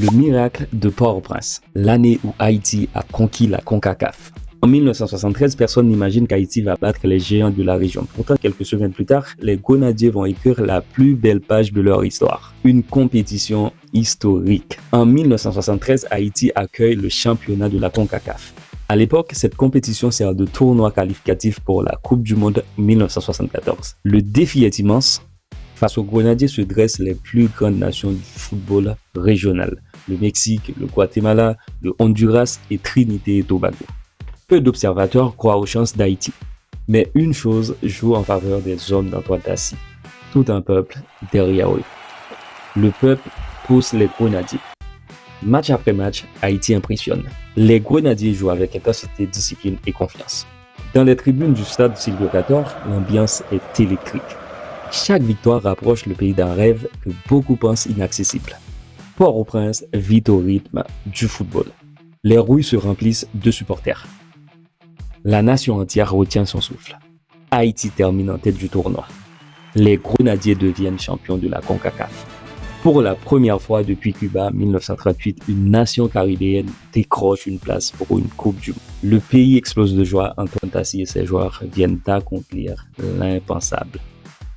Le miracle de Port-au-Prince, l'année où Haïti a conquis la CONCACAF. En 1973, personne n'imagine qu'Haïti va battre les géants de la région. Pourtant, quelques semaines plus tard, les Grenadiers vont écrire la plus belle page de leur histoire. Une compétition historique. En 1973, Haïti accueille le championnat de la CONCACAF. À l'époque, cette compétition sert de tournoi qualificatif pour la Coupe du Monde 1974. Le défi est immense. Face aux Grenadiers se dressent les plus grandes nations du football régional. Le Mexique, le Guatemala, le Honduras et Trinité et Tobago. Peu d'observateurs croient aux chances d'Haïti. Mais une chose joue en faveur des hommes d'Antoine Dacy. Tout un peuple derrière eux. Le peuple pousse les Grenadiers. Match après match, Haïti impressionne. Les Grenadiers jouent avec intensité, discipline et confiance. Dans les tribunes du stade Sylvio XIV, l'ambiance est électrique. Chaque victoire rapproche le pays d'un rêve que beaucoup pensent inaccessible. Port-au-Prince vit au rythme du football. Les rues se remplissent de supporters. La nation entière retient son souffle. Haïti termine en tête du tournoi. Les Grenadiers deviennent champions de la CONCACAF. Pour la première fois depuis Cuba 1938, une nation caribéenne décroche une place pour une Coupe du Monde. Le pays explose de joie. Antoine Dacy et ses joueurs viennent d'accomplir l'impensable.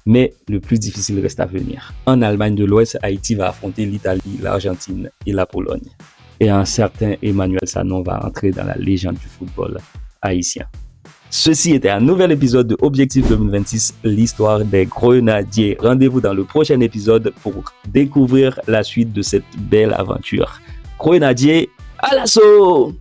Mais le plus difficile reste à venir. En Allemagne de l'Ouest, Haïti va affronter l'Italie, l'Argentine et la Pologne. Et un certain Emmanuel Sanon va entrer dans la légende du football haïtien. Ceci était un nouvel épisode de Objectif 2026, l'histoire des Grenadiers. Rendez-vous dans le prochain épisode pour découvrir la suite de cette belle aventure. Grenadiers, à l'assaut!